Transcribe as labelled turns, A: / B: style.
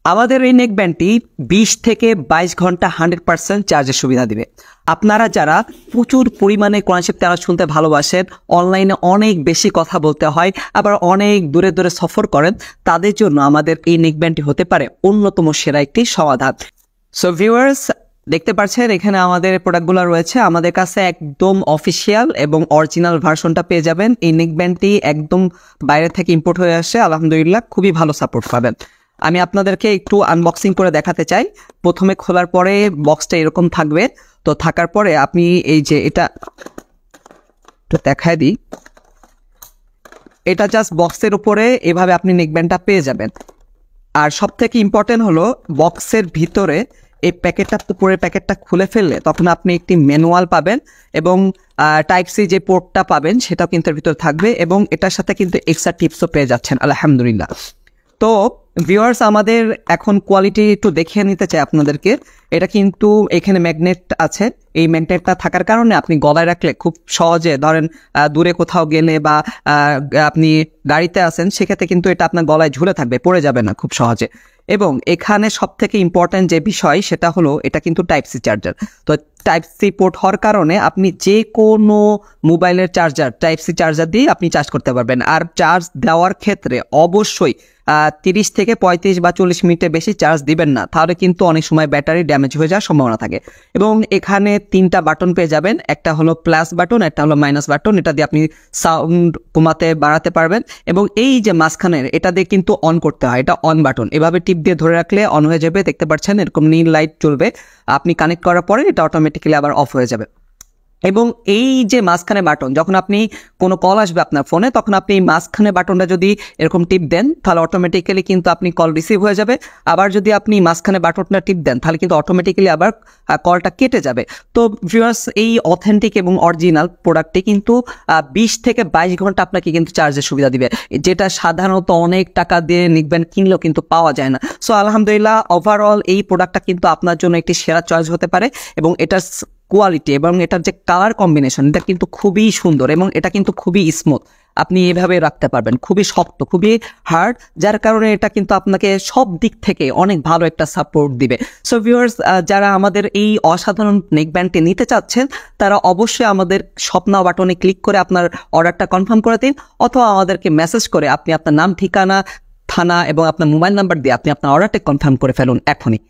A: আমাদের এই নেক ব্যান্ডটি 20 থেকে 22 ঘন্টা 100% চার্জের সুবিধা দিবে। আপনারা যারা প্রচুর পরিমাণে কোরআন শরীফ তেলাওয়াত শুনতে ভালোবাসেন, অনলাইনে অনেক বেশি কথা বলতে হয়, আবার অনেক দূরে দূরে সফর করেন, তাদের জন্য আমাদের এই নেক ব্যান্ডটি হতে পারে অন্যতম সেরা একটি সমাধান। সো ভিউয়ার্স, দেখতে পাচ্ছেন এখানে আমাদের প্রোডাক্টগুলো রয়েছে। আমাদের কাছে একদম অফিসিয়াল এবং অরিজিনাল ভার্সনটা পেয়ে যাবেন। এই নেক ব্যান্ডটি একদম বাইরে থেকে ইম্পোর্ট হয়ে আসে, আলহামদুলিল্লাহ খুবই ভালো সাপোর্ট পাবেন। আমি আপনাদেরকে একটু আনবক্সিং করে দেখাতে চাই। প্রথমে খোলার পরে বক্সটা এরকম থাকবে। তো থাকার পরে আপনি এই যে এটা দেখায় দিই, এটা জাস্ট বক্সের উপরে এভাবে আপনি নেকব্যান্ডটা পেয়ে যাবেন। আর সব থেকে ইম্পর্টেন্ট হলো বক্সের ভিতরে এই প্যাকেটটা, উপরের প্যাকেটটা খুলে ফেললে তখন আপনি একটি ম্যানুয়াল পাবেন এবং টাইপ সি যে পোর্টটা পাবেন সেটাও কিন্তু এর ভিতরে থাকবে এবং এটার সাথে কিন্তু এক্সট্রা টিপসও পেয়ে যাচ্ছেন, আলহামদুলিল্লাহ। তো ভিউয়ার্স, আমাদের এখন কোয়ালিটি একটু দেখিয়ে নিতে চাই আপনাদেরকে। এটা কিন্তু এখানে ম্যাগনেট আছে। এই ম্যাগনেটটা থাকার কারণে আপনি গলায় রাখলে খুব সহজে, ধরেন দূরে কোথাও গেলে বা আপনি গাড়িতে আছেন, সেক্ষেত্রে কিন্তু এটা আপনার গলায় ঝুলে থাকবে, পড়ে যাবে না খুব সহজে। এবং এখানে সব থেকে ইম্পর্ট্যান্ট যে বিষয় সেটা হলো এটা কিন্তু টাইপ সি চার্জার। তো টাইপ সি পোর্ট হওয়ার কারণে আপনি যে কোনো মোবাইলের চার্জার টাইপ সি চার্জার দিয়ে আপনি চার্জ করতে পারবেন। আর চার্জ দেওয়ার ক্ষেত্রে অবশ্যই 30 থেকে 35 বা 40 মিনিটের বেশি চার্জ দিবেন না, তাহলে কিন্তু অনেক সময় ব্যাটারি ড্যামেজ হয়ে যাওয়ার সম্ভাবনা থাকে। এবং এখানে 3টা বাটন পেয়ে যাবেন, একটা হলো প্লাস বাটন, একটা হলো মাইনাস বাটন। এটা দিয়ে আপনি সাউন্ড কমাতে বাড়াতে পারবেন। এবং এই যে মাঝখানের, এটা দিয়ে কিন্তু অন করতে হয়, এটা অন বাটন। এভাবে টিপ দিয়ে ধরে রাখলে অন হয়ে যাবে, দেখতে পাচ্ছেন এরকম নীল লাইট জ্বলবে। আপনি কানেক্ট করার পরে এটা অটোমেটিক্যালি আবার অফ হয়ে যাবে। এবং এই যে মাঝখানে বাটন, যখন আপনি কোনো কল আসবে আপনার ফোনে, তখন আপনি এই মাঝখানে বাটনটা যদি এরকম টিপ দেন তাহলে অটোমেটিক্যালি কিন্তু আপনি কল রিসিভ হয়ে যাবে। আবার যদি আপনি মাঝখানে বাটনটা টিপ দেন তাহলে কিন্তু অটোমেটিক্যালি আবার কলটা কেটে যাবে। তো ভিউয়ার্স, এই অথেন্টিক এবং অরিজিনাল প্রোডাক্টটি কিন্তু 20 থেকে 22 ঘন্টা আপনাকে কিন্তু চার্জের সুবিধা দিবে, যেটা সাধারণত অনেক টাকা দিয়ে নিকব্যান্ড কিনলেও কিন্তু পাওয়া যায় না। সো আলহামদুলিল্লাহ, ওভারঅল এই প্রোডাক্টটা কিন্তু আপনার জন্য একটি সেরা চয়েস হতে পারে। এবং এটার কোয়ালিটি এবং এটার যে কালার কম্বিনেশন, এটা কিন্তু খুবই সুন্দর এবং এটা কিন্তু খুবই স্মুথ। আপনি এভাবে রাখতে পারবেন, খুবই শক্ত, খুবই হার্ড, যার কারণে এটা কিন্তু আপনাকে সব দিক থেকে অনেক ভালো একটা সাপোর্ট দিবে। সো ভিউয়ার্স, যারা আমাদের এই অসাধারণ নেকব্যান্ডটি নিতে চাচ্ছেন, তারা অবশ্যই আমাদের শপ নাও বাটনে ক্লিক করে আপনার অর্ডারটা কনফার্ম করে দিন, অথবা আমাদেরকে মেসেজ করে আপনি আপনার নাম, ঠিকানা, থানা এবং আপনার মোবাইল নাম্বার দিয়ে আপনি আপনার অর্ডারটা কনফার্ম করে ফেলুন এখনই।